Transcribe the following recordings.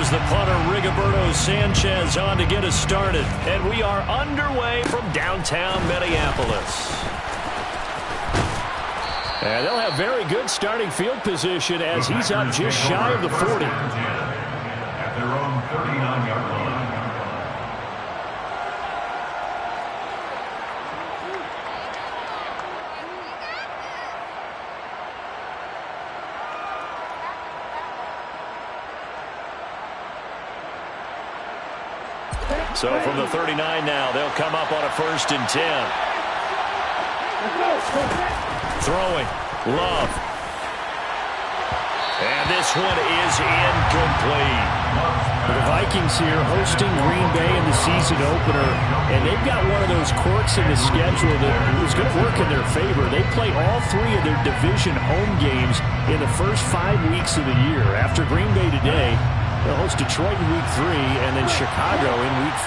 Here's the punter, Rigoberto Sanchez, on to get us started. And we are underway from downtown Minneapolis. And they'll have very good starting field position as he's up just shy of the 40. At their own 39-yard line. So from the 39 now, they'll come up on a 1st and 10. Throwing, Love. And this one is incomplete. The Vikings here hosting Green Bay in the season opener, and they've got one of those quirks in the schedule that is going to work in their favor. They play all 3 of their division home games in the first 5 weeks of the year. After Green Bay today, they'll host Detroit in Week 3 and then Chicago in Week 5.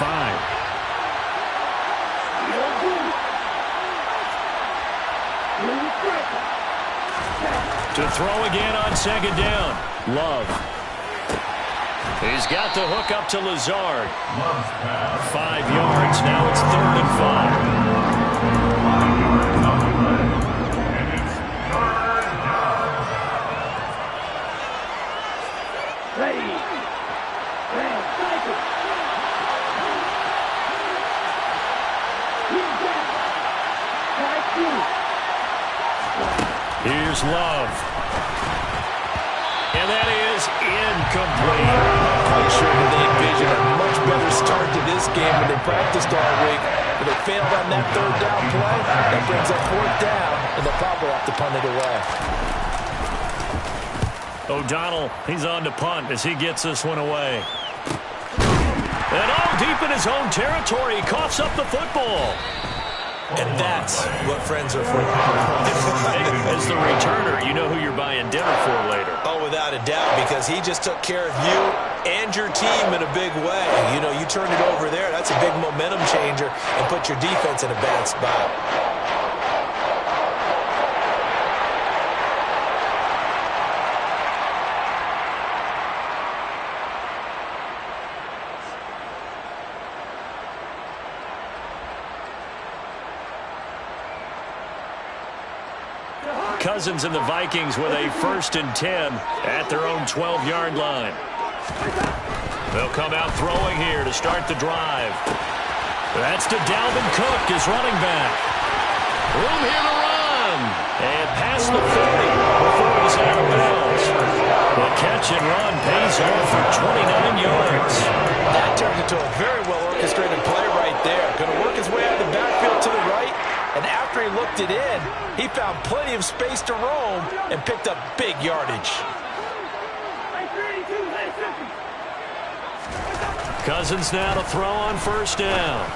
To throw again on 2nd down. Love. He's got the hook up to Lazard. 5 yards. Now it's 3rd and 5. Here's Love. And that is incomplete. I'm sure that they envisioned a much better start to this game when they practiced all week. But they failed on that 3rd down play. That brings up 4th down, and they'll probably have to punt it away. O'Donnell, he's on to punt as he gets this one away. And all deep in his own territory, he coughs up the football. And that's what friends are for. As the returner, you know who you're buying dinner for later. Oh, without a doubt, because he just took care of you and your team in a big way. You know, you turned it over there. That's a big momentum changer and put your defense in a bad spot. Cousins and the Vikings with a 1st and 10 at their own 12-yard line. They'll come out throwing here to start the drive. That's to Dalvin Cook, his running back. Room here to run. And past the 40 before he's out of bounds. The catch and run pays off for 29 yards. That turned into a very well-orchestrated play right there. Going to work his way out of the backfield to the right. And after he looked it in, he found plenty of space to roam and picked up big yardage. Cousins now to throw on 1st down.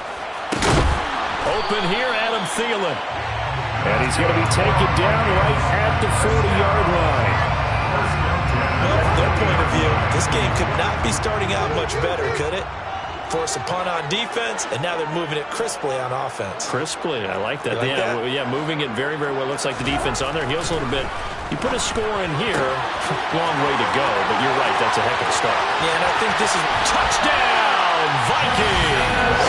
Open here, Adam Thielen. And he's going to be taken down right at the 40-yard line. Well, from their point of view, this game could not be starting out much better, could it? Force a punt on defense, and now they're moving it crisply on offense. Crisply, I like that. Like that? Yeah, moving it very, very well. Looks like the defense on their heels a little bit. You put a score in here, long way to go, but you're right, that's a heck of a start. Yeah, and I think this is touchdown, Vikings!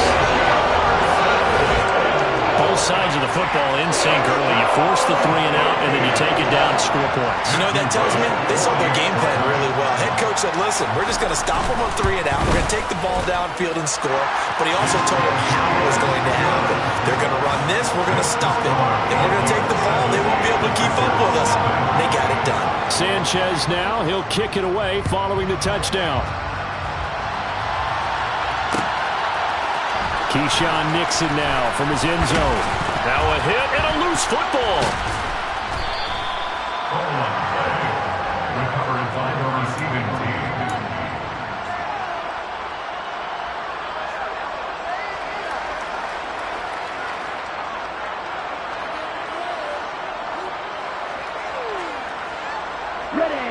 Both sides of the football in sync early. You force the 3 and out, and then you take it down, score points. You know what that tells me? They saw their game plan really well. Head coach said, listen, we're just going to stop them on 3 and out. We're going to take the ball downfield and score. But he also told them how it was going to happen. They're going to run this. We're going to stop it. And we're going to take the ball. They won't be able to keep up with us. They got it done. Sanchez now. He'll kick it away following the touchdown. Keyshawn Nixon now from his end zone. Now a hit and a loose football. Recovered by the receiving team.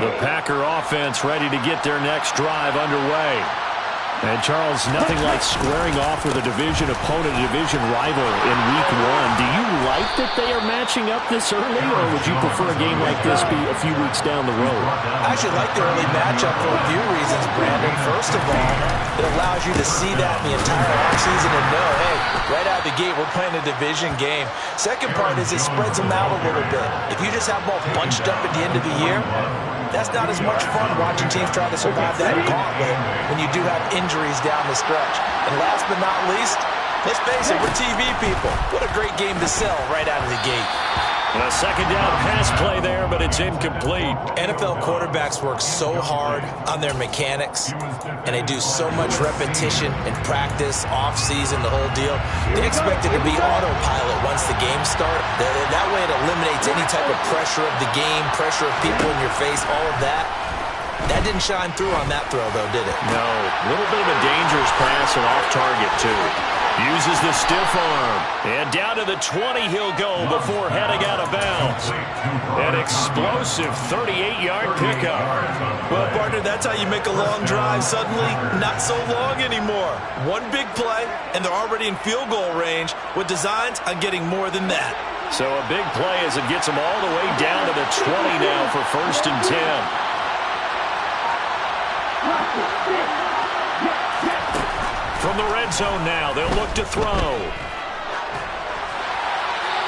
The Packer offense ready to get their next drive underway. And, Charles, nothing like squaring off with a division opponent, a division rival in Week 1. Do you like that they are matching up this early, or would you prefer a game like this be a few weeks down the road? I actually like the early matchup for a few reasons, Brandon. First of all, it allows you to see that in the entire offseason and know, hey, right out of the gate, we're playing a division game. Second part is it spreads them out a little bit. If you just have them all bunched up at the end of the year, that's not as much fun watching teams try to survive that gauntlet when you do have injuries down the stretch. And last but not least, let's face it, we're TV people. What a great game to sell right out of the gate. A second down pass play there, but it's incomplete. NFL quarterbacks work so hard on their mechanics, and they do so much repetition and practice, off-season, the whole deal. They expect it to be autopilot once the games start. That way it eliminates any type of pressure of the game, pressure of people in your face, all of that. That didn't shine through on that throw, though, did it? No. A little bit of a dangerous pass and off target, too. Uses the stiff arm. And down to the 20 he'll go before heading out of bounds. An explosive 38-yard pickup. Well, partner, that's how you make a long drive suddenly not so long anymore. One big play, and they're already in field goal range with designs on getting more than that. So a big play as it gets them all the way down to the 20 now for 1st and 10. From the red zone now, they'll look to throw.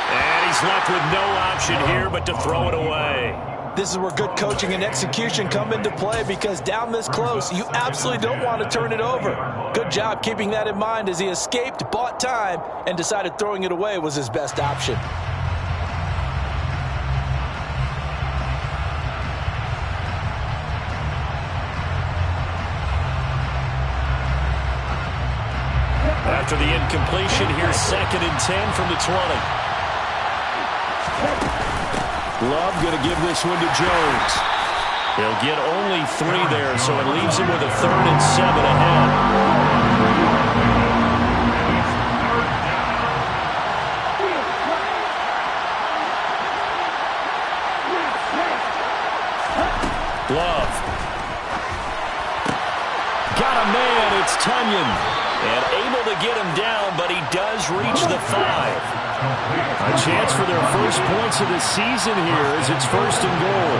And he's left with no option here but to throw it away. This is where good coaching and execution come into play, because down this close, you absolutely don't want to turn it over. Good job keeping that in mind as he escaped, bought time, and decided throwing it away was his best option. After the incompletion, here's 2nd and 10 from the 20. Love going to give this one to Jones. He'll get only 3 there, so it leaves him with a 3rd and 7 ahead. Love. Got a man, it's Tunyon. And able to get him down, but he does reach the 5. A chance for their first points of the season here as it's 1st and goal.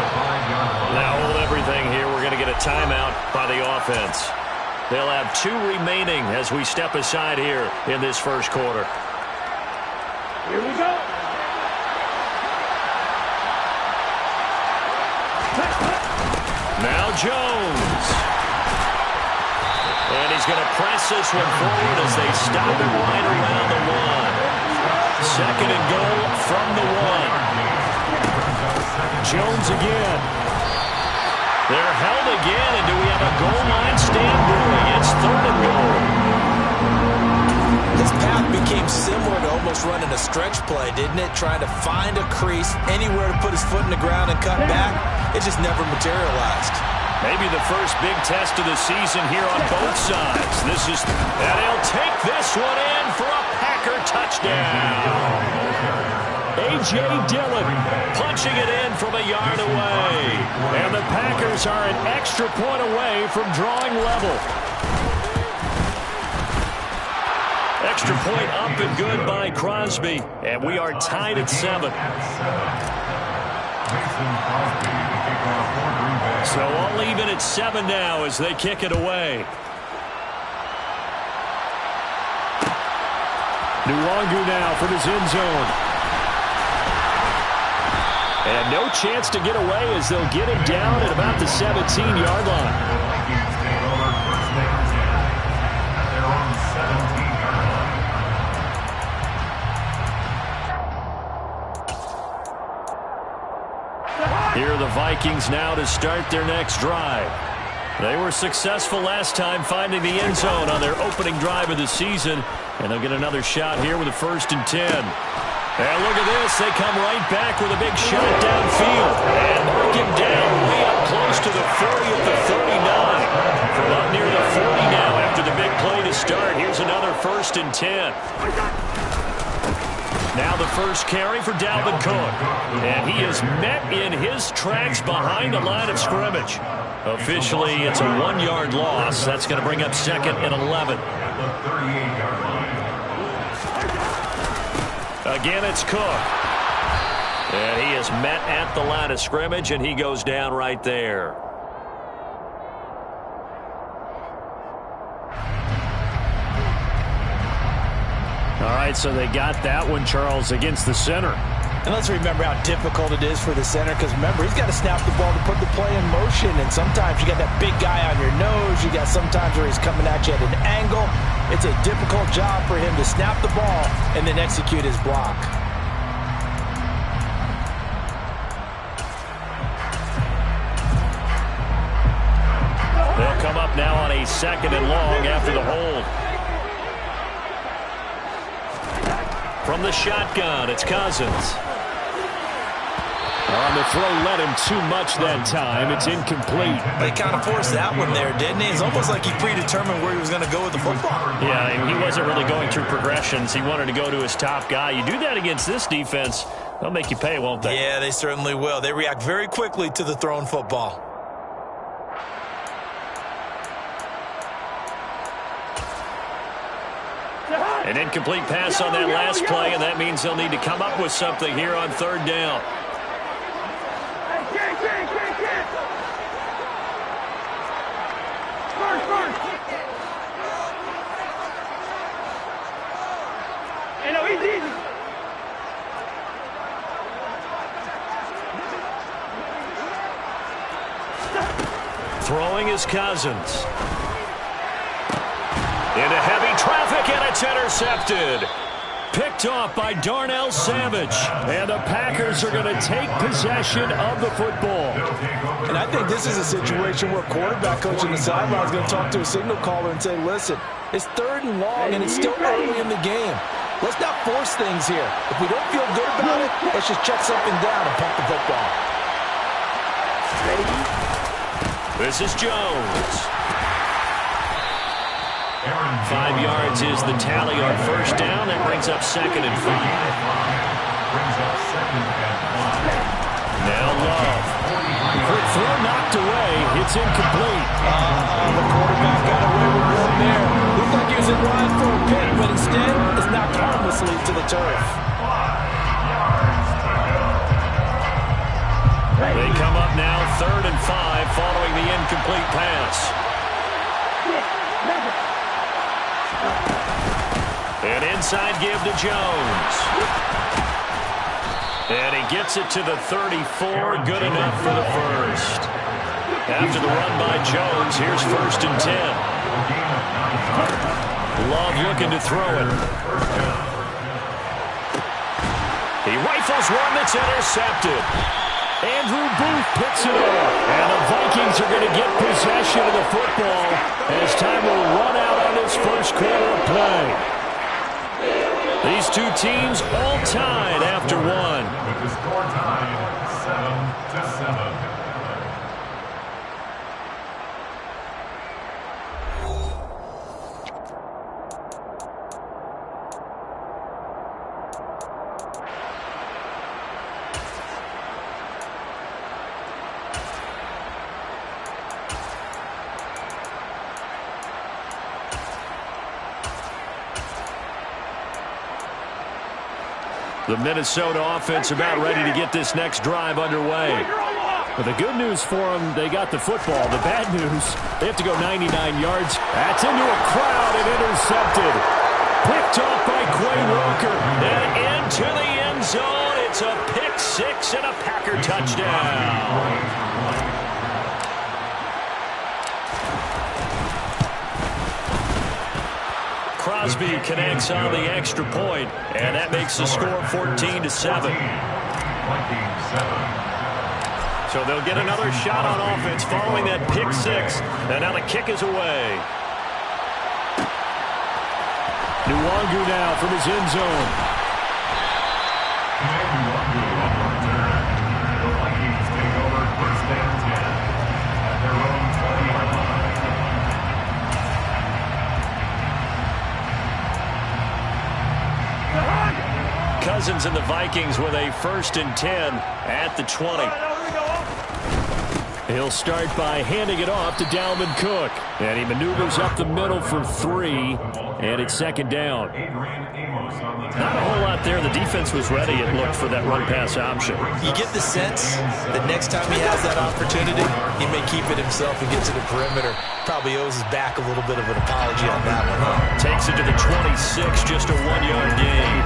Now hold everything here. We're going to get a timeout by the offense. They'll have 2 remaining as we step aside here in this first quarter. Here we go. Now Jones. And he's going to press this one forward as they stop him right around the 1. 2nd and goal from the 1. Jones again. They're held again, and do we have a goal line stand brewing? It's 3rd and goal. His path became similar to almost running a stretch play, didn't it? Trying to find a crease, anywhere to put his foot in the ground and cut back. It just never materialized. Maybe the first big test of the season here on both sides. And he'll take this one in for a Packer touchdown. A.J. Dillon punching it in from a yard away. And the Packers are an extra point away from drawing level. Extra point up and good by Crosby. And we are tied at 7. So all even at 7 now as they kick it away. Nwangu now from his end zone. And no chance to get away as they'll get him down at about the 17-yard line. Here are the Vikings now to start their next drive. They were successful last time finding the end zone on their opening drive of the season, and they'll get another shot here with a 1st and 10. And look at this. They come right back with a big shot downfield and mark him down way up close to the 40 at the 39. From up near the 40 now after the big play to start. Here's another 1st and 10. Now the first carry for Dalvin Cook. And he is met in his tracks behind the line of scrimmage. Officially, it's a 1-yard loss. That's going to bring up 2nd and 11. At the 38-yard line. Again, it's Cook. And he is met at the line of scrimmage, and he goes down right there. All right, so they got that one, Charles, against the center. And let's remember how difficult it is for the center, because remember, he's got to snap the ball to put the play in motion, and sometimes you got that big guy on your nose. You got sometimes where he's coming at you at an angle. It's a difficult job for him to snap the ball and then execute his block. They'll come up now on a 2nd and long after the hold. From the shotgun, it's Cousins. On the throw led him too much that time. It's incomplete. They kind of forced that one there, didn't he? It's almost like he predetermined where he was going to go with the football. Yeah, he wasn't really going through progressions. He wanted to go to his top guy. You do that against this defense, they'll make you pay, won't they? Yeah, they certainly will. They react very quickly to the thrown football. An incomplete pass on that last play, and that means they'll need to come up with something here on 3rd down. Throwing is Cousins. Into heavy traffic, and it's intercepted. Picked off by Darnell Savage. And the Packers are going to take possession of the football. And I think this is a situation where quarterback coach on the sideline is going to talk to a signal caller and say, listen, it's 3rd and long, and it's still early in the game. Let's not force things here. If we don't feel good about it, let's just check something down and pump the football. This is Jones. 5 yards is the tally on 1st down. That brings up 2nd and 5. Now Love. Quick throw knocked away. It's incomplete. The quarterback got away with one there. Looked like he was in line for a pick, but instead it's knocked harmlessly to the turf. They come up now 3rd and 5 following the incomplete pass. An inside give to Jones. And he gets it to the 34. Good enough for the first. After the run by Jones, here's 1st and 10. Love looking to throw it. He rifles one that's intercepted. Andrew Booth picks it up. And the Vikings are going to get possession of the football as time will run out on this 1st quarter of play. These two teams all tied after one. With the score tied 7-7. The Minnesota offense about ready to get this next drive underway. But the good news for them, they got the football. The bad news, they have to go 99 yards. That's into a crowd and intercepted. Picked off by Quay Walker. And into the end zone. It's a pick 6 and a Packer touchdown. Crosby connects on the extra point, and that makes the score 14-7. So they'll get another shot on offense following that pick 6, and now the kick is away. Nwangu now from his end zone. The Vikings take over 1st and 10 at their own 20-yard line. Cousins and the Vikings with a 1st and 10 at the 20. He'll start by handing it off to Dalvin Cook. And he maneuvers up the middle for 3, and it's second down. Not a whole lot there. The defense was ready, it looked, for that run-pass option. You get the sense that next time he has that opportunity, he may keep it himself and get to the perimeter. Probably owes his back a little bit of an apology on that one, huh? Takes it to the 26, just a 1-yard gain.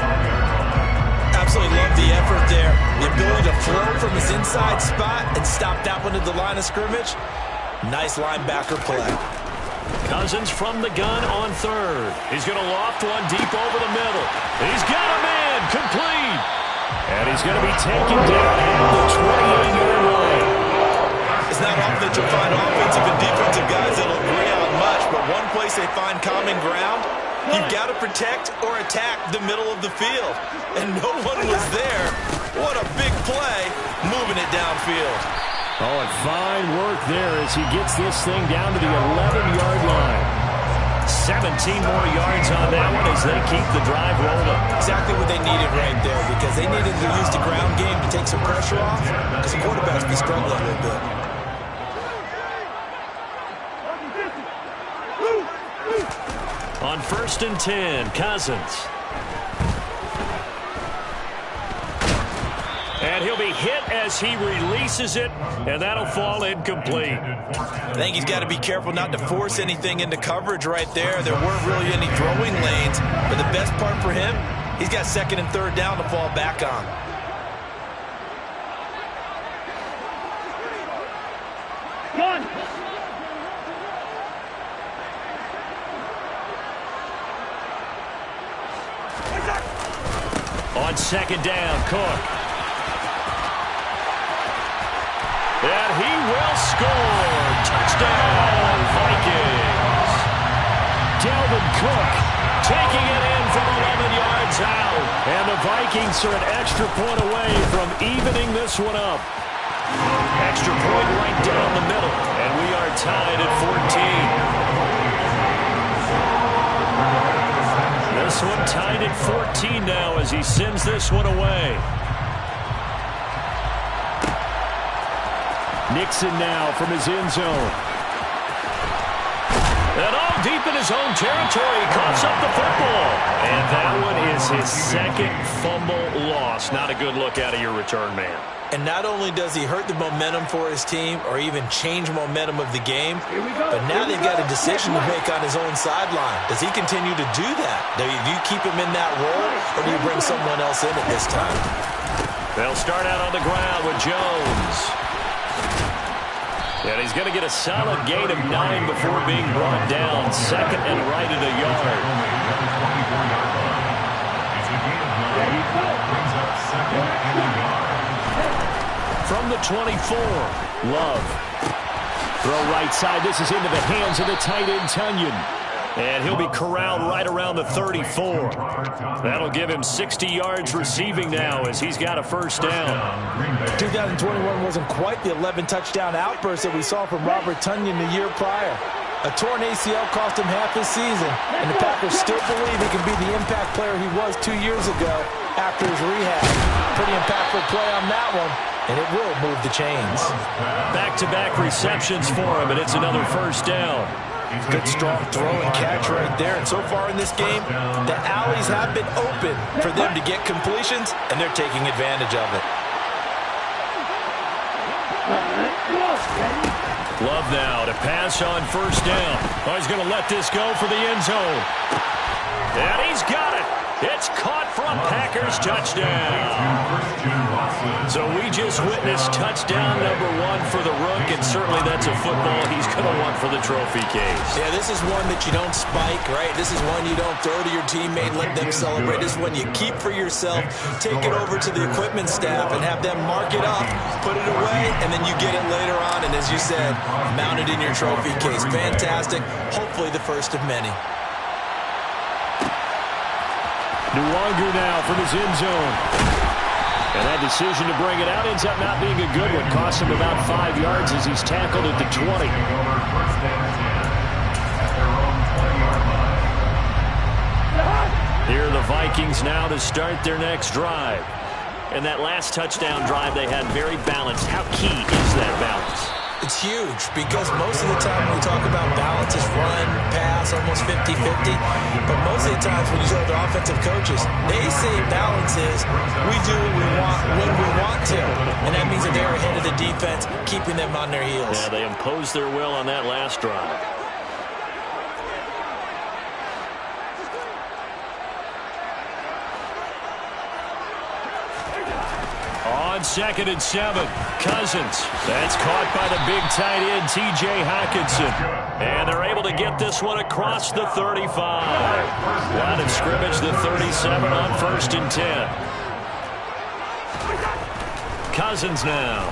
Absolutely love the effort there. The ability to flow from his inside spot and stop that one at the line of scrimmage. Nice linebacker play. Cousins from the gun on third. He's going to loft one deep over the middle. He's got a man, complete. And he's going to be taken down at the 28-yard line. It's not often that you'll find offensive and defensive guys that'll agree on much, but one place they find common ground, you've got to protect or attack the middle of the field. And no one was there. What a big play, moving it downfield. Oh, and fine work there as he gets this thing down to the 11-yard line. 17 more yards on that one as they keep the drive rolling. Exactly what they needed right there, because they needed to use the ground game to take some pressure off, because the quarterback's been struggling a little bit. On 1st and 10, Cousins. And he'll be hit as he releases it, and that'll fall incomplete. I think he's got to be careful not to force anything into coverage right there. There weren't really any throwing lanes, but the best part for him, he's got 2nd and 3rd down to fall back on. On 2nd down, Cook. And he will score. Touchdown, Vikings. Dalvin Cook Taking it in from 11 yards out. And the Vikings are an extra point away from evening this one up. Extra point right down the middle. And we are tied at 14. This one tied at 14 now as he sends this one away. Nixon now from his end zone. And all deep in his own territory, coughs up the football. And that one is his 2nd fumble loss. Not a good look out of your return man. And not only does he hurt the momentum for his team or even change momentum of the game, but now they've got a decision to make on his own sideline. Does he continue to do that? Do you keep him in that role, or do you bring someone else in at this time? They'll start out on the ground with Jones. And he's going to get a solid gain of 9 before being brought down. 2nd and right at a yard. From the 24, Love. Throw right side. This is into the hands of the tight end, Tunyon. And he'll be corralled right around the 34. That'll give him 60 yards receiving now as he's got a 1st down. 2021 wasn't quite the 11-touchdown outburst that we saw from Robert Tunyon the year prior. A torn ACL cost him half his season, and the Packers still believe he can be the impact player he was 2 years ago after his rehab. Pretty impactful play on that one, and it will move the chains. Back-to-back receptions for him, and it's another 1st down. Good strong throw and catch right there. And so far in this game, the alleys have been open for them to get completions, and they're taking advantage of it. Love now to pass on 1st down. Oh, he's going to let this go for the end zone. And he's got it. It's caught from Packers touchdown. So we just witnessed touchdown number 1 for the Rook, and certainly that's a football he's going to want for the trophy case. Yeah, this is one that you don't spike, right? This is one you don't throw to your teammate, let them celebrate. This is one you keep for yourself, take it over to the equipment staff and have them mark it up, put it away, and then you get it later on, and as you said, mount it in your trophy case. Fantastic. Hopefully the first of many. Nwangu now from his end zone. And that decision to bring it out ends up not being a good one. Costs him about 5 yards as he's tackled at the 20. Here are the Vikings now to start their next drive. And that last touchdown drive they had very balanced. How key is that balance? It's huge because most of the time when we talk about balance, it's run, pass, almost 50-50. But most of the times when you talk to offensive coaches, they say balance is we do what we want when we want to. And that means that they're ahead of the defense, keeping them on their heels. Yeah, they imposed their will on that last drive. On 2nd and 7, Cousins. That's caught by the big tight end, T.J. Hockenson. And they're able to get this one across the 35. Line of scrimmage, the 37 on 1st and 10. Cousins now.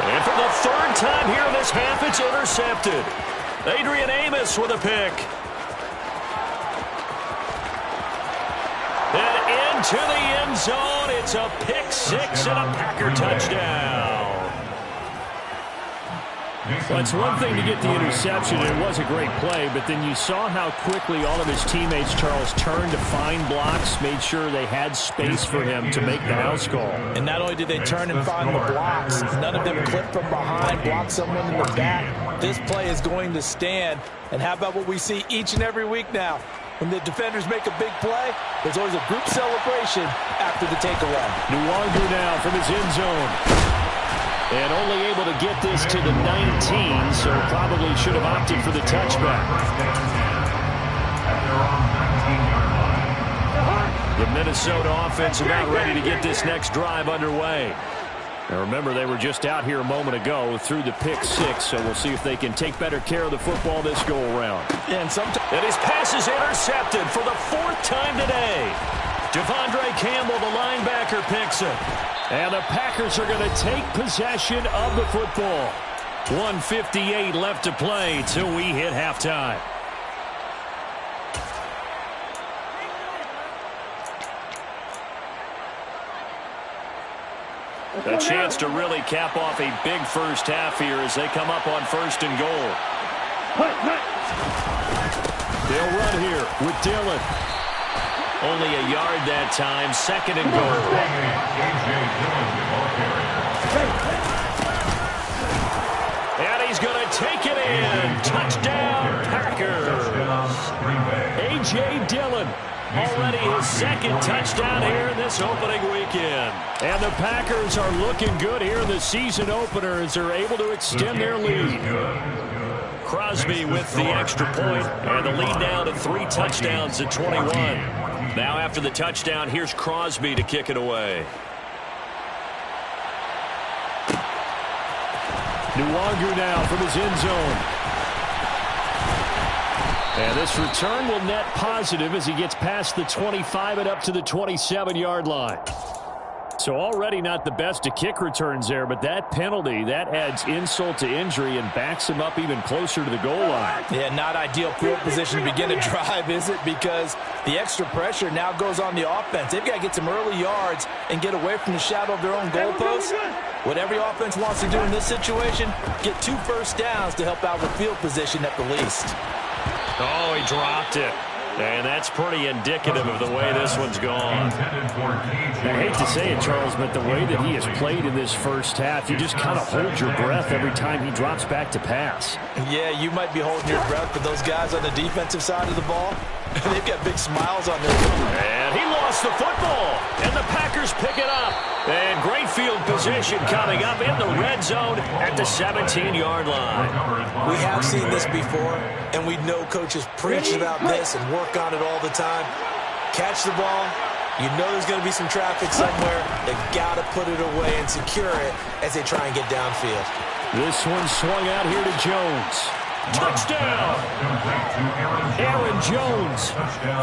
And for the 3rd time here in this half, it's intercepted. Adrian Amos with a pick. And into the end zone, it's a pick 6 and a Packer touchdown. Well, it's one thing to get the interception, and it was a great play, but then you saw how quickly all of his teammates, Charles, turned to find blocks, made sure they had space for him to make the house call. And not only did they turn and find the blocks, none of them clipped from behind, blocked someone in the back. This play is going to stand. And how about what we see each and every week now? When the defenders make a big play, there's always a group celebration after the takeaway. Nwangu now from his end zone. And only able to get this to the 19, so probably should have opted for the touchback. The Minnesota offense about ready to get this next drive underway. Now remember, they were just out here a moment ago through the pick 6, so we'll see if they can take better care of the football this go-around. And his pass is intercepted for the 4th time today. Devondre Campbell, the linebacker, picks it. And the Packers are going to take possession of the football. 1:58 left to play till we hit halftime. A chance to really cap off a big first half here as they come up on 1st and goal. They'll run here with Dillon. Only a yard that time, 2nd and goal. And he's going to take it in. Touchdown, Packers. A.J. Dillon. Already his 2nd touchdown here in this opening weekend. And the Packers are looking good here in the season opener as they're able to extend their lead. Crosby with the extra point, and the lead now to 3 touchdowns at 21. Now after the touchdown, here's Crosby to kick it away. Nwangu now from his end zone. And this return will net positive as he gets past the 25 and up to the 27-yard line. So already not the best of kick returns there, but that penalty, that adds insult to injury and backs him up even closer to the goal line. Yeah, not ideal field position to begin a drive, is it? Because the extra pressure now goes on the offense. They've got to get some early yards and get away from the shadow of their own goalpost. What every offense wants to do in this situation, get 2 first downs to help out with field position at the least. Oh, he dropped it. And that's pretty indicative of the way this one's gone. I hate to say it, Charles, but the way that he has played in this first half, you just kind of hold your breath every time he drops back to pass. Yeah, you might be holding your breath, but those guys on the defensive side of the ball, they've got big smiles on their faces. And he lost the football. And the Packers pick it up. And great field position coming up in the red zone at the 17-yard line. We have seen this before, and we know coaches preach about this and work on it all the time. Catch the ball. You know there's going to be some traffic somewhere. They've got to put it away and secure it as they try and get downfield. This one swung out here to Jones. Touchdown! Aaron Jones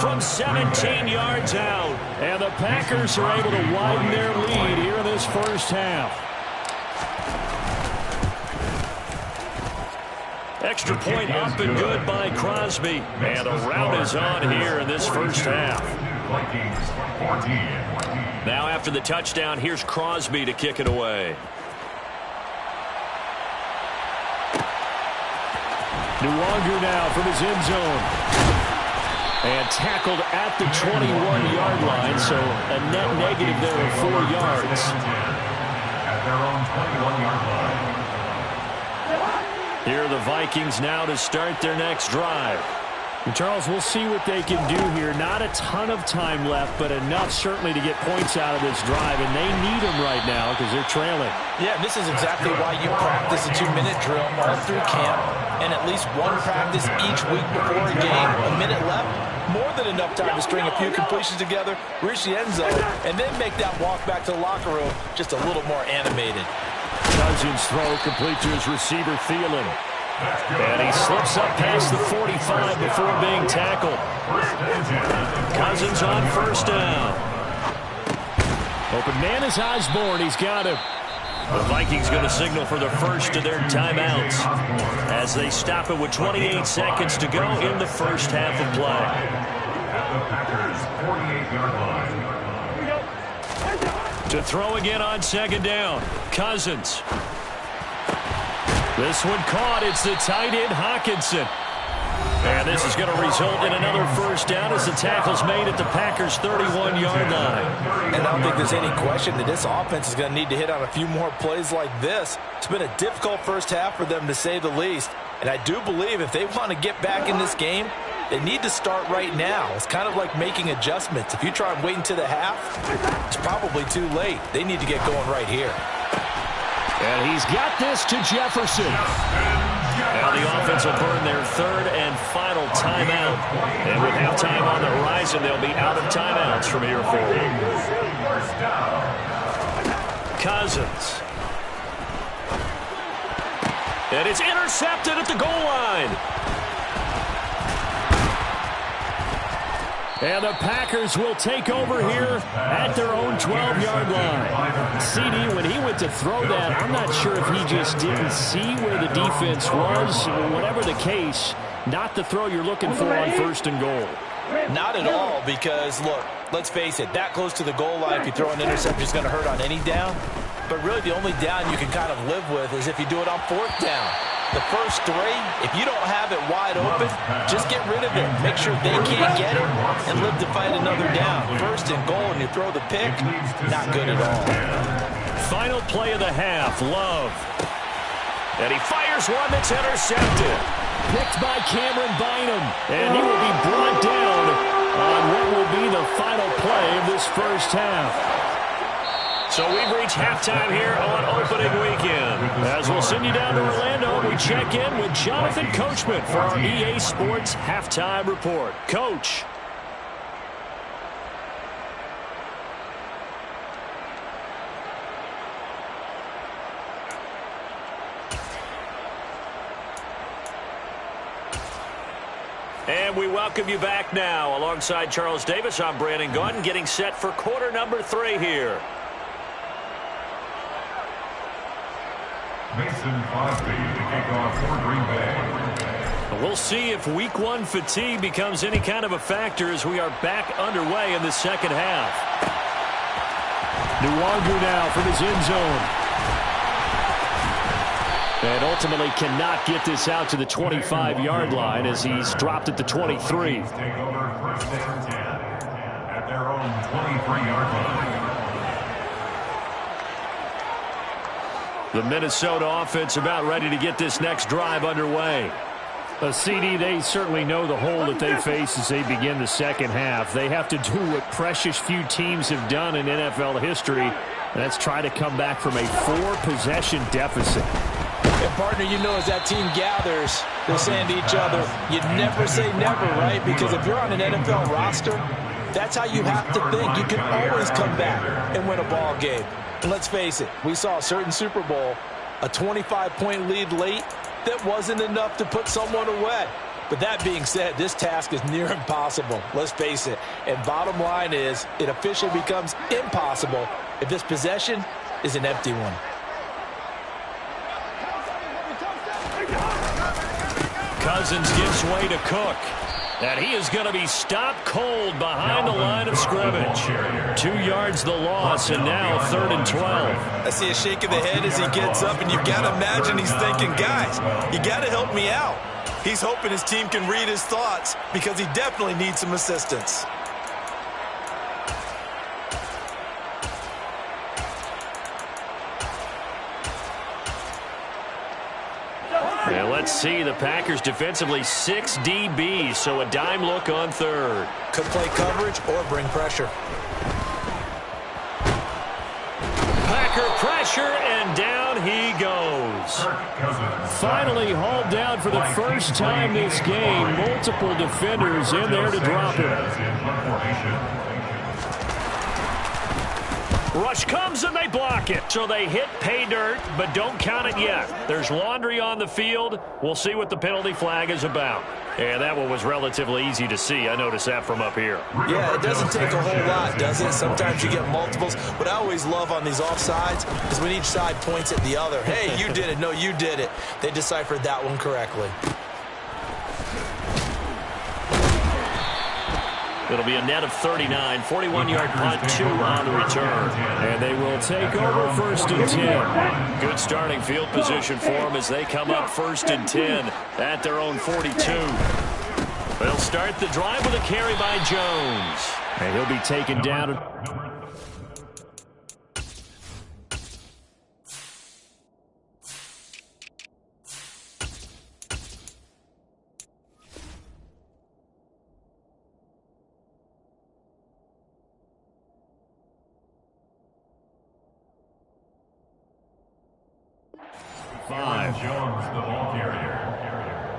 from 17 yards out. And the Packers are able to widen their lead here in this first half. Extra point up and good by Crosby. And a rout is on here in this first half. Now after the touchdown, here's Crosby to kick it away. Nwangu now from his end zone. And tackled at the 21-yard line, so a net negative there of 4 yards. their own 21-yard line. Here are the Vikings now to start their next drive. And Charles, we'll see what they can do here. Not a ton of time left, but enough certainly to get points out of this drive, and they need them right now because they're trailing. Yeah, this is exactly why you practice a 2-minute drill all through camp and at least one practice each week before a game. A minute left, more than enough time to string a few completions together, reach the end zone, and then make that walk back to the locker room just a little more animated. Cousins throw complete to his receiver, Thielen. And he slips up past the 45 before being tackled. Cousins on first down. Open man is Osborne. He's got him. The Vikings going to signal for the first of their timeouts as they stop it with 28 seconds to go in the first half of play. At the Packers' 48-yard line. To throw again on second down. Cousins. This one caught. It's the tight end, Hawkinson. And this is going to result in another first down as the tackle's made at the Packers' 31-yard line. And I don't think there's any question that this offense is going to need to hit on a few more plays like this. It's been a difficult first half for them, to say the least. And I do believe if they want to get back in this game, they need to start right now. It's kind of like making adjustments. If you try and wait until the half, it's probably too late. They need to get going right here. And he's got this to Jefferson. Now the offense will burn their third and final timeout. And with halftime on the horizon, they'll be out of timeouts from here forward. Cousins. And it's intercepted at the goal line. And the Packers will take over here at their own 12-yard line. CD, when he went to throw that, I'm not sure if he just didn't see where the defense was. Whatever the case, not the throw you're looking for on first and goal. Not at all, because, look, let's face it, that close to the goal line, if you throw an interception, is going to hurt on any down. But really the only down you can kind of live with is if you do it on fourth down. The first three, if you don't have it wide open, just get rid of it. Make sure they can't get it and live to fight another down. First and goal, and you throw the pick, not good at all. Final play of the half, Love. And he fires one that's intercepted. Picked by Cameron Bynum, and he will be brought down on what will be the final play of this first half. So we've reached halftime here on opening weekend. As we'll send you down to Orlando, we check in with Jonathan Coachman for our EA Sports Halftime Report. Coach. And we welcome you back now. Alongside Charles Davis, I'm Brandon Gaudin, getting set for quarter number 3 here. Mason Crosby to kick off for Green Bay. We'll see if week 1 fatigue becomes any kind of a factor as we are back underway in the second half. Nwangu now from his end zone. And ultimately cannot get this out to the 25-yard line as he's dropped at the 23. Take over first and 10 at their own 23-yard line. The Minnesota offense about ready to get this next drive underway. CD, they certainly know the hole that they face as they begin the second half. They have to do what precious few teams have done in NFL history, and that's try to come back from a 4-possession deficit. And, partner, you know as that team gathers, they're saying to each other, you never say never, right? Because if you're on an NFL roster, that's how you have to think. You can always come back and win a ball game. And let's face it, we saw a certain Super Bowl, a 25-point lead late that wasn't enough to put someone away. But that being said, this task is near impossible. Let's face it. And bottom line is, it officially becomes impossible if this possession is an empty one. Cousins gives way to Cook. And he is going to be stopped cold behind the line of scrimmage. 2 yards the loss, and now 3rd and 12. I see a shake of the head as he gets up, and you've got to imagine he's thinking, guys, you got to help me out. He's hoping his team can read his thoughts because he definitely needs some assistance. Let's see, the Packers defensively 6 DBs, so a dime look on third. Could play coverage or bring pressure. Packer pressure, and down he goes. Finally hauled down for the first time this game. Multiple defenders in there to drop him. Rush comes and they block it. So they hit pay dirt, but don't count it yet. There's laundry on the field. We'll see what the penalty flag is about. And that one was relatively easy to see. I noticed that from up here. Yeah, it doesn't take a whole lot, does it? Sometimes you get multiples. What I always love on these offsides is when each side points at the other. Hey, you did it. No, you did it. They deciphered that one correctly. It'll be a net of 39, 41-yard punt, 2 on the return. And they will take over first and 10. Good starting field position for them as they come up first and 10 at their own 42. They'll start the drive with a carry by Jones. And he'll be taken down. Jones, the ball carrier.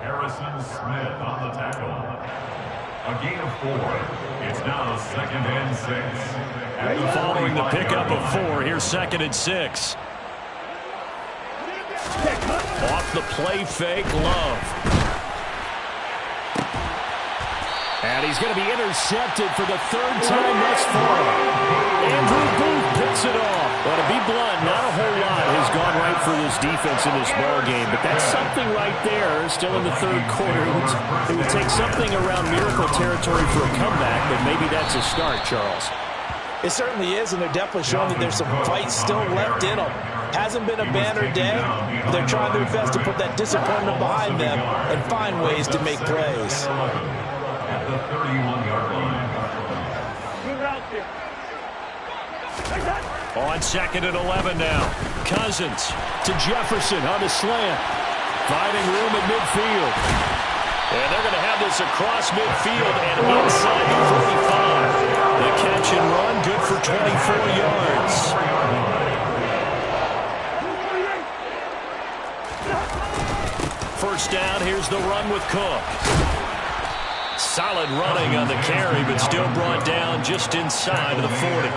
Harrison Smith on the tackle. A gain of 4. It's now 2nd and 6. Following the pickup of 4, here's 2nd and 6. Off the play fake, Love. And he's going to be intercepted for the 3rd time thus far. Andrew Booth picks it off. But to be blunt, not a whole lot has gone right for this defense in this ball game. But that's something right there. Still in the 3rd quarter. It would take something around miracle territory for a comeback, but maybe that's a start, Charles. It certainly is, and they're definitely showing that there's some fight still left in them. Hasn't been a banner day. They're trying their best to put that disappointment behind them and find ways to make plays. At the 31-yard line. On 2nd and 11 now. Cousins to Jefferson on the slant. Finding room at midfield. And they're going to have this across midfield and inside the 45. The catch and run, good for 24 yards. First down, here's the run with Cook. Solid running on the carry, but still brought down just inside of the 40.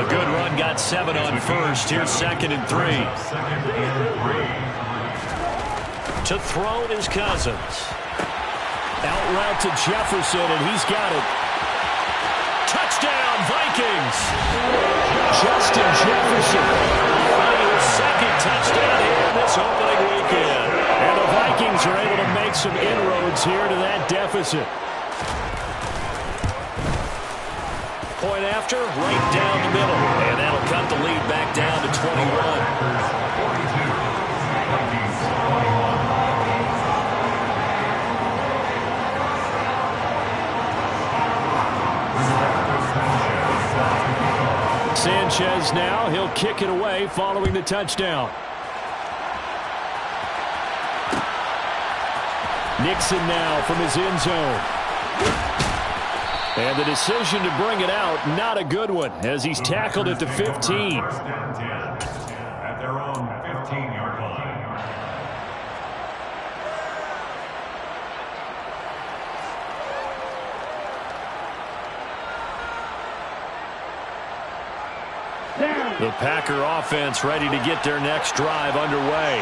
A good run, got 7 on first. Here's 2nd and 3. To throw is Cousins. Out route to Jefferson, and he's got it. Touchdown, Vikings! Justin Jefferson finding his 2nd touchdown here this opening weekend. And the Vikings are able to make some inroads here to that deficit. Point after, right down the middle. And that'll cut the lead back down to 21. Sanchez now, he'll kick it away following the touchdown. Nixon now from his end zone. And the decision to bring it out, not a good one, as he's tackled at the 15. First and 10 at their own 15-yard line. The Packer offense ready to get their next drive underway.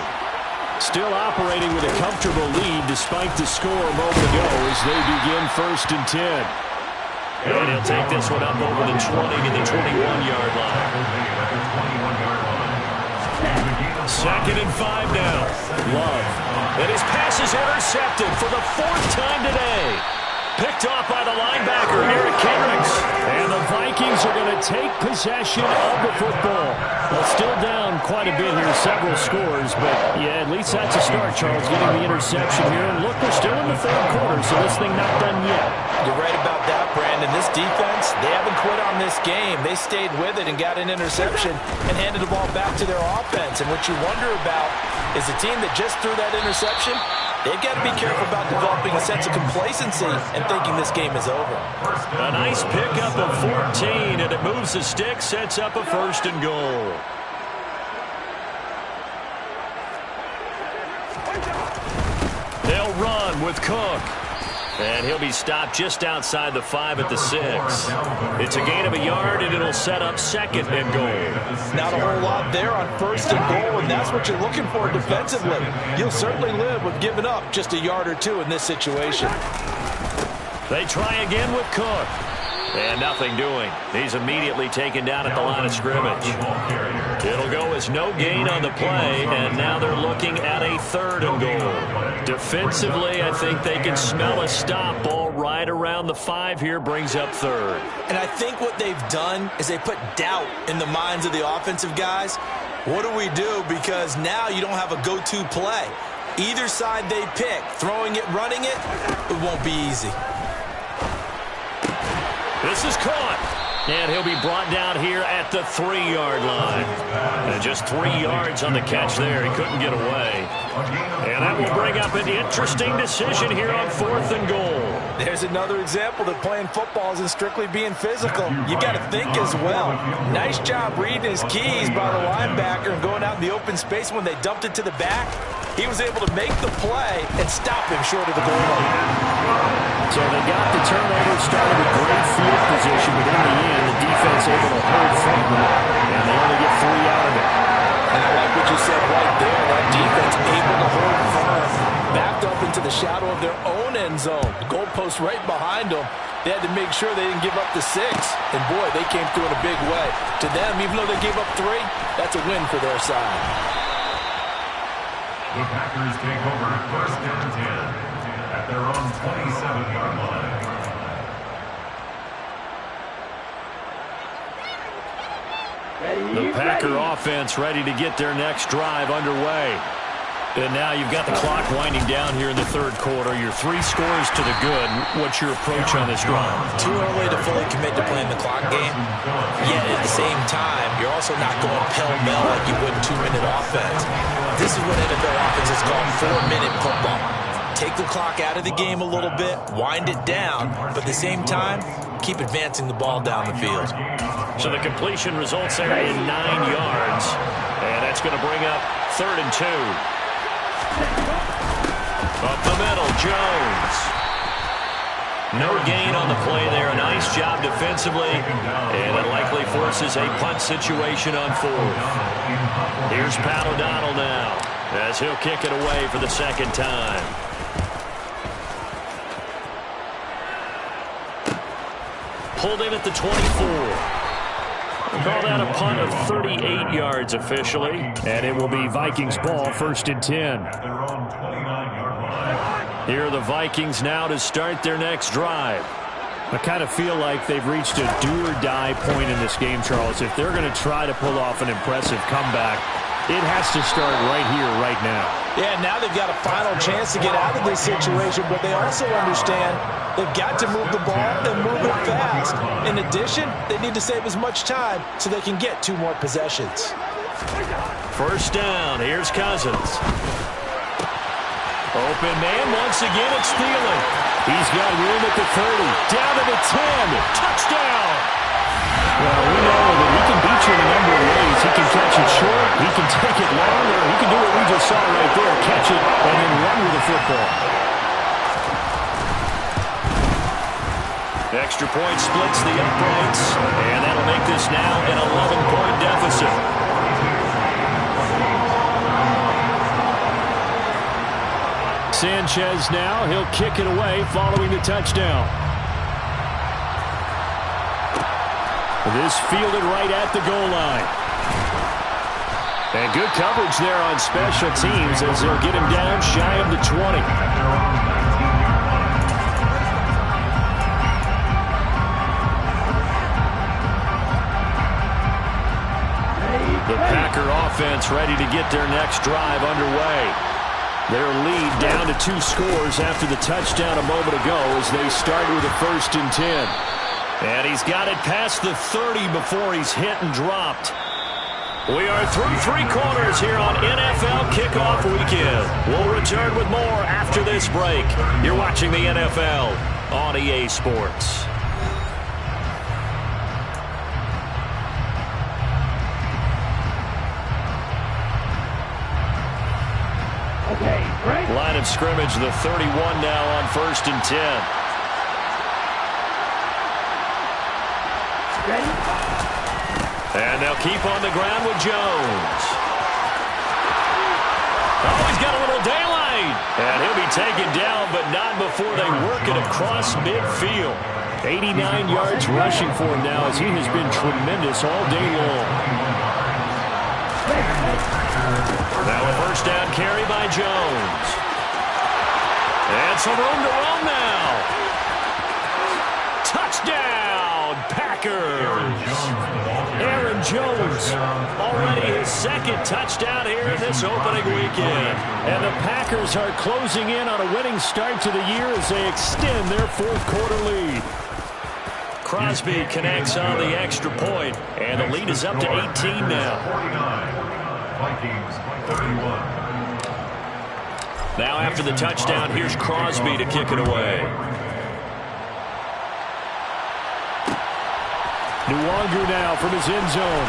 Still operating with a comfortable lead despite the score a moment ago as they begin first and 10. And he'll take this one up over the 20 to the 21-yard line. 2nd and 5 now. Love. And his pass is intercepted for the 4th time today. Picked off by the linebacker here at Kendricks. And the Vikings are going to take possession of the football. Well, still down quite a bit here, several scores, but yeah, at least that's a start, Charles, getting the interception here. And look, we're still in the 3rd quarter, so this thing not done yet. You're right about that, Brandon. This defense They haven't quit on this game. They stayed with it and got an interception and handed the ball back to their offense. And what you wonder about is a team that just threw that interception, they've got to be careful about developing a sense of complacency and thinking this game is over. A nice pickup of 14, and it moves the stick, sets up a 1st and goal. They'll run with Cook. And he'll be stopped just outside the 5 at the 6. It's a gain of a yard, and it'll set up 2nd and goal. Not a whole lot there on 1st and goal, and that's what you're looking for defensively. You'll certainly live with giving up just a yard or 2 in this situation. They try again with Cook. And nothing doing. He's immediately taken down at the line of scrimmage. It'll go as no gain on the play, and now they're looking at a 3rd and goal. Defensively, I think they can smell a stop. Ball right around the 5 here, brings up 3rd. And I think what they've done is they put doubt in the minds of the offensive guys. What do we do? Because now you don't have a go-to play. Either side they pick, throwing it, running it, it won't be easy. This is caught, and he'll be brought down here at the 3-yard line. And just 3 yards on the catch there. He couldn't get away. And that will bring up an interesting decision here on 4th and goal. There's another example that playing football isn't strictly being physical. You've got to think as well. Nice job reading his keys by the linebacker and going out in the open space when they dumped it to the back. He was able to make the play and stop him short of the goal line. So they got the turnover, started with great field position, but in the end, the defense able to hold from them, and they only get 3 out of it. And I like what you said right there. That defense able to hold firm, backed up into the shadow of their own end zone. The goalpost right behind them. They had to make sure they didn't give up the 6. And, boy, they came through in a big way. To them, even though they gave up 3, that's a win for their side. The Packers take over 1st and 10 at their own 27-yard line. The Packer offense ready to get their next drive underway. And now you've got the clock winding down here in the 3rd quarter. You're 3 scores to the good. What's your approach on this drive? Too early to fully commit to playing the clock game. Yet at the same time, you're also not going pell-mell like you would 2-minute offense. This is what NFL offenses call 4-minute football. Take the clock out of the game a little bit, wind it down, but at the same time, keep advancing the ball down the field. So the completion results there in 9 yards. And that's going to bring up 3rd and 2. Up the middle, Jones. No gain on the play there. A nice job defensively. And it likely forces a punt situation on 4th. Here's Pat O'Donnell now, as he'll kick it away for the 2nd time. Pulled in at the 24. We'll call that a punt of 38 yards officially. And it will be Vikings ball, 1st and 10. Here are the Vikings now to start their next drive. I kind of feel like they've reached a do-or-die point in this game, Charles. If they're going to try to pull off an impressive comeback, it has to start right here, right now. Yeah, now they've got a final chance to get out of this situation, but they also understand they've got to move the ball and move it fast. In addition, they need to save as much time so they can get 2 more possessions. 1st down. Here's Cousins. Open man. Once again, it's Thielen. He's got room at the 30. Down to the 10. Touchdown. Well, we know that he can beat you in a number of ways. He can catch it short, he can take it long, or he can do what we just saw right there, catch it and then run with the football. Extra point splits the uprights, and that'll make this now an 11-point deficit. Sanchez now, he'll kick it away following the touchdown. This fielded right at the goal line. And good coverage there on special teams as they'll get him down shy of the 20. The Packer offense ready to get their next drive underway. Their lead down to 2 scores after the touchdown a moment ago as they start with a 1st and 10. And he's got it past the 30 before he's hit and dropped. We are through 3 quarters here on NFL Kickoff Weekend. We'll return with more after this break. You're watching the NFL on EA Sports. Line of scrimmage, the 31 now on 1st and 10. And they'll keep on the ground with Jones. Oh, he's got a little daylight. And he'll be taken down, but not before they work it across midfield. 89 yards rushing for him now as he has been tremendous all day long. Now a first down carry by Jones. And some room to run now. Touchdown, Packers. Aaron Jones, already his 2nd touchdown here in this opening weekend. And the Packers are closing in on a winning start to the year as they extend their 4th quarter lead. Crosby connects on the extra point, and the lead is up to 18 now. Vikings 31. Now after the touchdown, here's Crosby to kick it away. Nwangu now from his end zone.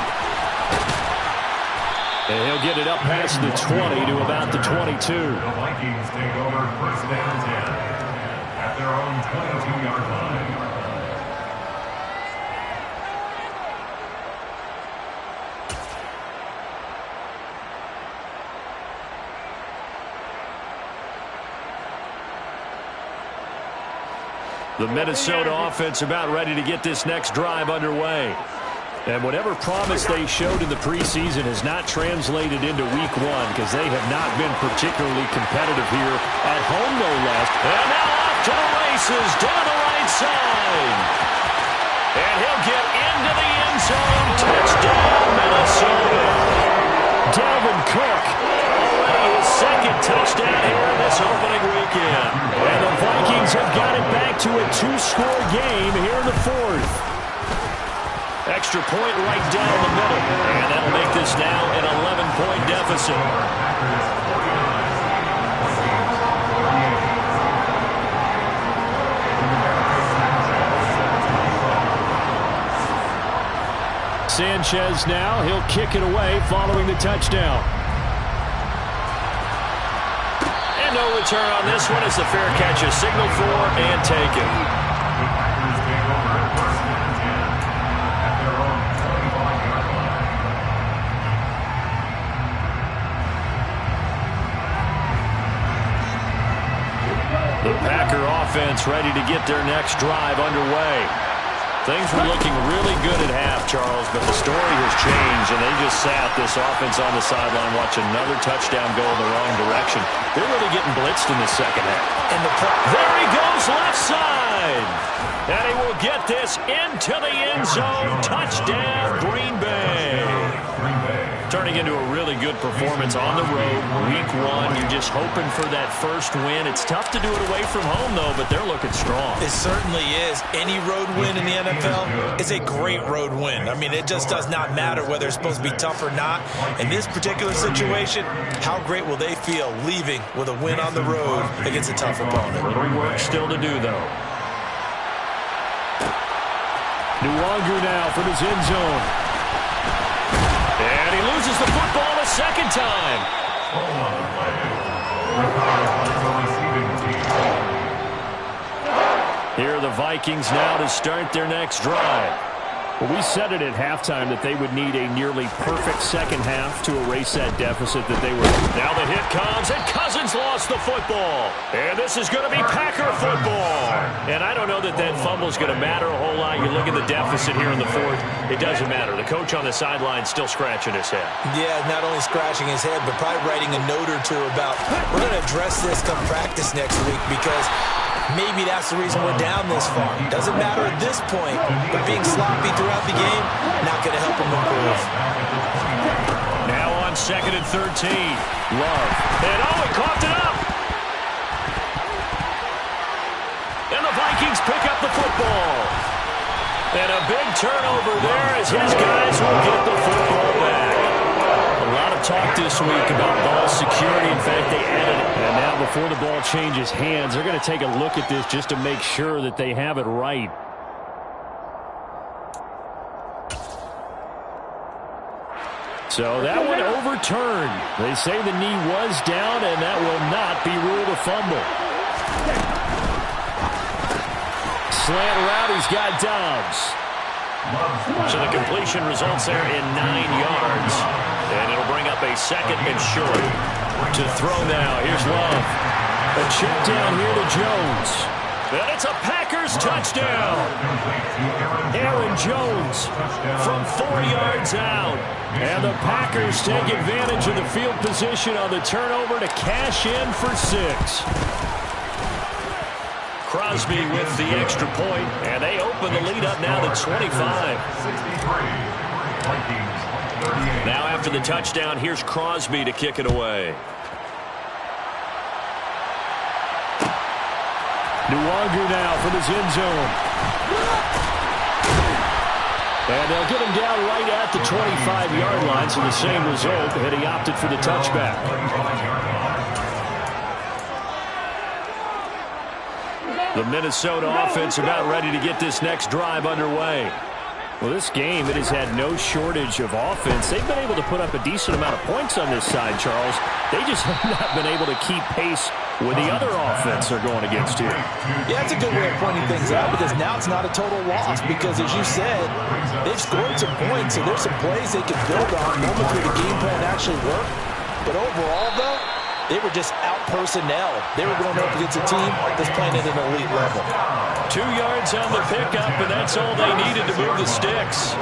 And he'll get it up past the 20 to about the 22. The Vikings take over 1st and 10 at their own 22-yard line. The Minnesota offense about ready to get this next drive underway. And whatever promise they showed in the preseason has not translated into week 1 because they have not been particularly competitive here at home, no less. And now off to the races down the right side. And he'll get into the end zone. Touchdown, Minnesota. Dalvin Cook, already his 2nd touchdown here in this opening weekend. And the Vikings have got it back to a 2-score game here in the 4th. Extra point right down the middle. And that'll make this now an 11-point deficit. Sanchez now, he'll kick it away following the touchdown. And no return on this one as the fair catch is signaled for and taken. The Packers take over at 1st and 10 at their own 25-yard line. The Packer offense ready to get their next drive underway. Things were looking really good at half, Charles, but the story has changed, and they just sat this offense on the sideline watching another touchdown go in the wrong direction. They're really getting blitzed in the second half. And there he goes left side. And he will get this into the end zone. Touchdown, Green Bay. Turning into a really good performance on the road. Week 1, you're just hoping for that first win. It's tough to do it away from home, though, but they're looking strong. It certainly is. Any road win in the NFL is a great road win. I mean, it just does not matter whether it's supposed to be tough or not. In this particular situation, how great will they feel leaving with a win on the road against a tough opponent? Little work still to do, though. Nwangu now from his end zone. And he loses the football a second time. Here are the Vikings now to start their next drive. Well, we said it at halftime that they would need a nearly perfect second half to erase that deficit that they were. Now the hit comes, and Cousins lost the football. And this is going to be Packer football. And I don't know that that fumble is going to matter a whole lot. You look at the deficit here in the 4th, it doesn't matter. The coach on the sideline still scratching his head. Yeah, not only scratching his head, but probably writing a note or two about, we're going to address this come practice next week because maybe that's the reason we're down this far. Doesn't matter at this point, but being sloppy throughout the game, not going to help him improve. Now on 2nd and 13. Love. And he coughed it up. And the Vikings pick up the football. And a big turnover there as his guys will get the football back. A lot of talk this week about ball security. In fact, they added it. And now before the ball changes hands, they're going to take a look at this just to make sure that they have it right. So that one overturned. They say the knee was down, and that will not be ruled a fumble. Slant route, he's got Dobbs. So the completion results there in 9 yards. And it'll bring up a second and short. To throw now, here's Love. A check down here to Jones. And it's a Packers touchdown. Aaron Jones from 4 yards out. And the Packers take advantage of the field position on the turnover to cash in for 6. Crosby with the extra point, and they open the lead up now to 25. Now after the touchdown, here's Crosby to kick it away. Nwangu now from his end zone. And they'll get him down right at the 25-yard line, so the same result, and he opted for the touchback. The Minnesota offense about ready to get this next drive underway. Well, this game, it has had no shortage of offense. They've been able to put up a decent amount of points on this side, Charles. They just have not been able to keep pace with the other offense they're going against here. Yeah, that's a good way of pointing things out because now it's not a total loss because, as you said, they've scored some points, so there's some plays they can build on. Moments where the game plan actually worked. But overall, though, they were just out-personnel. They were going up against a team that's playing at an elite level. 2 yards on the pickup, and that's all they needed to move the sticks.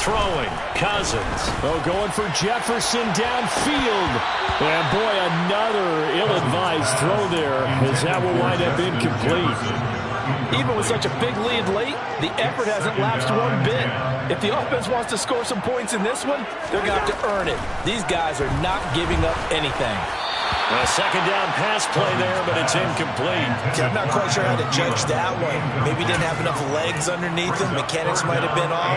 Throwing, Cousins. Oh, going for Jefferson downfield. And, boy, another ill-advised throw there as that will wind up incomplete. Even with such a big lead late, the effort hasn't lapsed one bit. If the offense wants to score some points in this one, they're going to have to earn it. These guys are not giving up anything. A second down pass play there, but it's incomplete. I'm not quite sure how to judge that one. Maybe didn't have enough legs underneath him. Mechanics might have been off.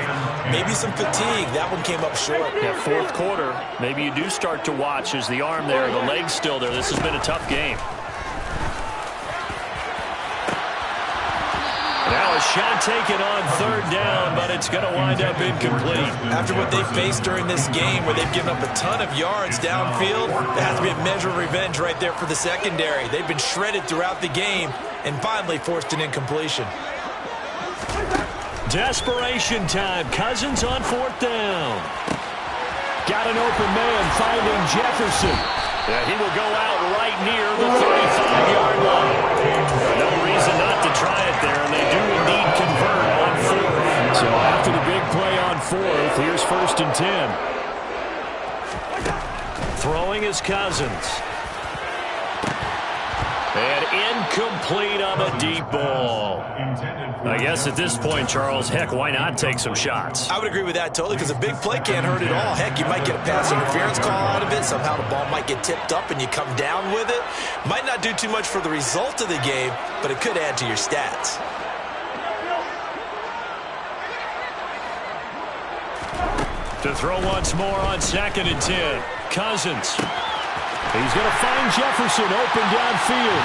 Maybe some fatigue. That one came up short. Yeah, fourth quarter, maybe you do start to watch as the arm there, the leg's still there. This has been a tough game. Now a shot taken on third down, but it's going to wind up incomplete. After what they faced during this game where they've given up a ton of yards downfield, there has to be a measure of revenge right there for the secondary. They've been shredded throughout the game and finally forced an incompletion. Desperation time. Cousins on fourth down. Got an open man finding Jefferson. Yeah, he will go out right near the 35-yard line. No reason not to try it there, and they do indeed convert on fourth. So after the big play on fourth, here's 1st and 10. Throwing is Cousins. And incomplete on the deep ball. I guess at this point, Charles, heck, why not take some shots? I would agree with that totally because a big play can't hurt at all. Heck, you might get a pass interference call out of it. Somehow the ball might get tipped up and you come down with it. Might not do too much for the result of the game, but it could add to your stats. To throw once more on 2nd and 10. Cousins. He's going to find Jefferson open downfield.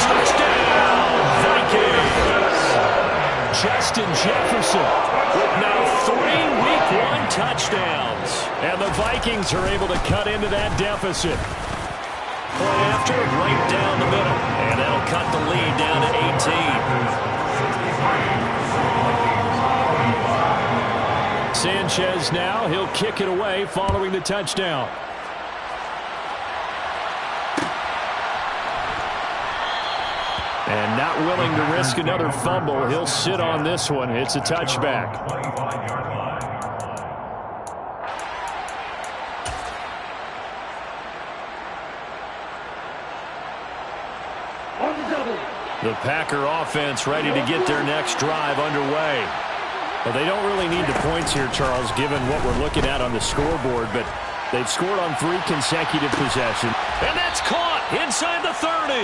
Touchdown, Vikings. Justin Jefferson with now 3 Week 1 touchdowns. And the Vikings are able to cut into that deficit. Play after, right down the middle. And that'll cut the lead down to 18. Sanchez now, he'll kick it away following the touchdown. And not willing to risk another fumble. He'll sit on this one. It's a touchback. The Packer offense ready to get their next drive underway. Well, they don't really need the points here, Charles, given what we're looking at on the scoreboard. But They've scored on 3 consecutive possessions. And that's caught inside the 30.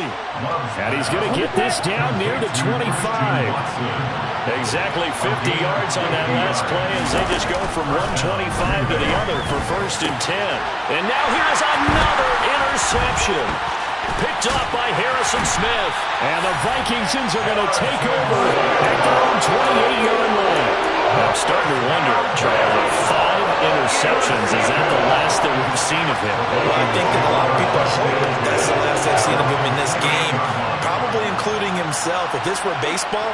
And he's going to get this down near the 25. Exactly 50 yards on that last play as they just go from 125 to the other for 1st and 10. And now here's another interception. Picked up by Harrison Smith. And the Vikings are going to take over at their own 28-yard line. I'm starting to wonder, Charlie, 5 interceptions. Is that the last that we've seen of him? Well, I think that a lot of people are hoping that's the last they've seen of him in this game, probably including himself. If this were baseball,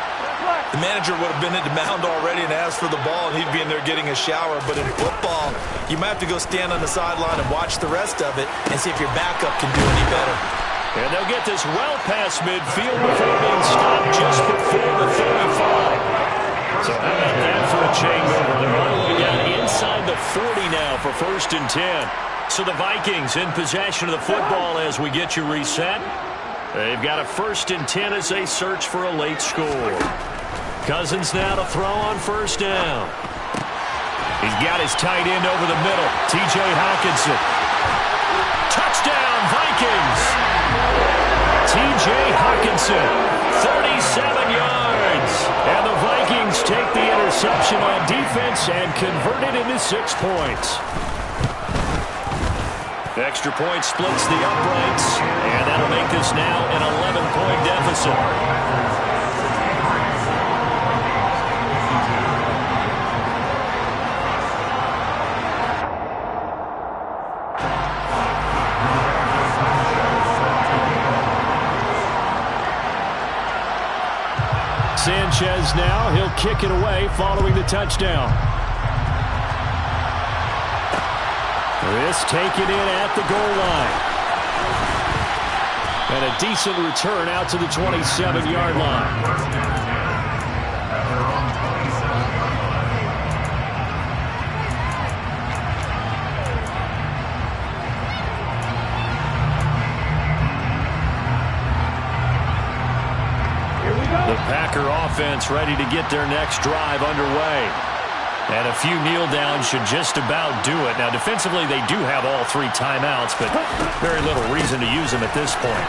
the manager would have been in the mound already and asked for the ball, and he'd be in there getting a shower. But in football, you might have to go stand on the sideline and watch the rest of it and see if your backup can do any better. And they'll get this well past midfield before being stopped just before the 35. So how about that for a changeover? They're all the way down inside the 40 now for 1st and 10. So the Vikings in possession of the football as we get you reset. They've got a 1st and 10 as they search for a late score. Cousins now to throw on 1st down. He's got his tight end over the middle. T.J. Hawkinson. Touchdown, Vikings! T.J. Hawkinson, 37 yards. And the Vikings take the interception on defense and convert it into 6 points. Extra point splits the uprights, and that'll make this now an 11-point deficit. Sanchez now, he'll kick it away following the touchdown. This taken in at the goal line. And a decent return out to the 27-yard line. The Packer offense ready to get their next drive underway. And a few kneel downs should just about do it. Now, defensively, they do have all 3 timeouts, but very little reason to use them at this point.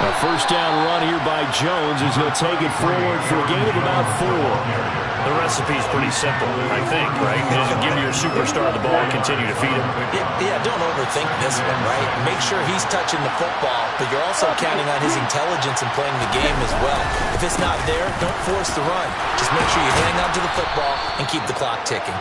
A 1st down run here by Jones as he'll take it forward for a gain of about 4. The recipe's pretty simple, I think, right? Just give your superstar the ball and continue to feed him. Yeah, don't overthink this one, right? Make sure he's touching the football, but you're also counting on his intelligence in playing the game as well. If it's not there, don't force the run. Just make sure you hang on to the football and keep the clock ticking.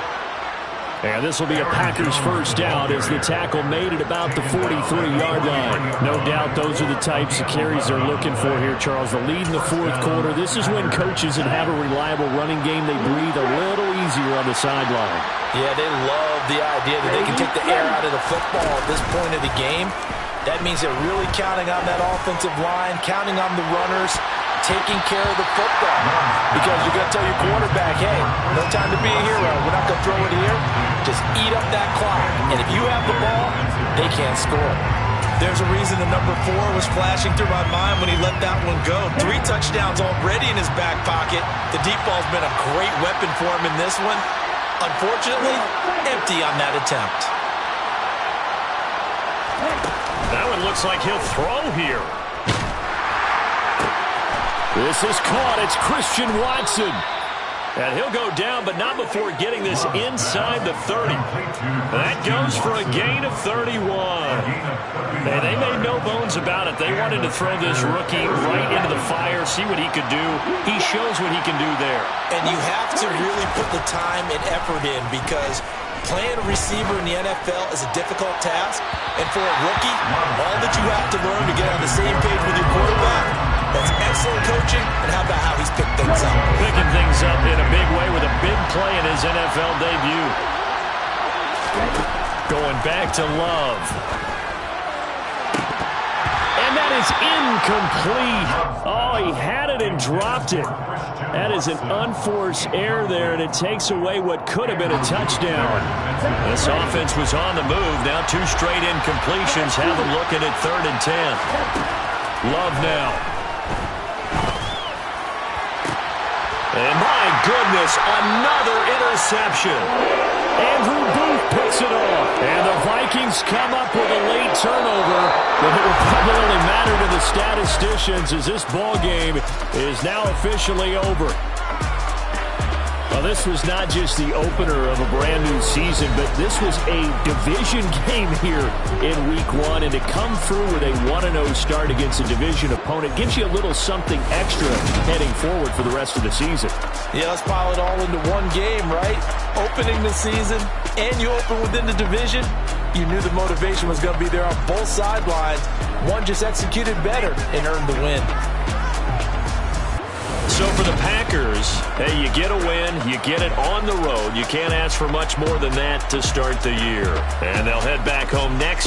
And this will be a Packers 1st down as the tackle made it about the 43-yard line. No doubt those are the types of carries they're looking for here, Charles. The lead in the 4th quarter. This is when coaches that have a reliable running game, they breathe a little easier on the sideline. Yeah, they love the idea that they can take the air out of the football at this point of the game. That means they're really counting on that offensive line, counting on the runners, taking care of the football. Because you're going to tell your quarterback, hey, no time to be a hero. We're not going to throw it here. Just eat up that clock. And if you have the ball, they can't score. There's a reason the number 4 was flashing through my mind when he let that one go. 3 touchdowns already in his back pocket. The deep ball's been a great weapon for him in this one. Unfortunately, empty on that attempt. That one looks like he'll throw here. This is caught. It's Christian Watson. And he'll go down, but not before getting this inside the 30. That goes for a gain of 31. And they made no bones about it. They wanted to throw this rookie right into the fire, see what he could do. He shows what he can do there. And you have to really put the time and effort in because playing a receiver in the NFL is a difficult task. And for a rookie, all that you have to learn to get on the same page with your quarterback, that's excellent coaching. And how about how he's picked things up? Picking things up in a big way with a big play in his NFL debut. Going back to Love. And that is incomplete. Oh, he had it and dropped it. That is an unforced error there, and it takes away what could have been a touchdown. This offense was on the move. Now 2 straight incompletions have them looking at 3rd and 10. Love now. And my goodness, another interception. Andrew Booth picks it off. And the Vikings come up with a late turnover, but it will probably only matter to the statisticians as this ball game is now officially over. Well, this was not just the opener of a brand new season, but this was a division game here in Week 1. And to come through with a 1-0 start against a division opponent gives you a little something extra heading forward for the rest of the season. Yeah, let's pile it all into one game, right? Opening the season, and you open within the division. You knew the motivation was going to be there on both sidelines. One just executed better and earned the win. So for the Packers, hey, you get a win, you get it on the road. You can't ask for much more than that to start the year. And they'll head back home next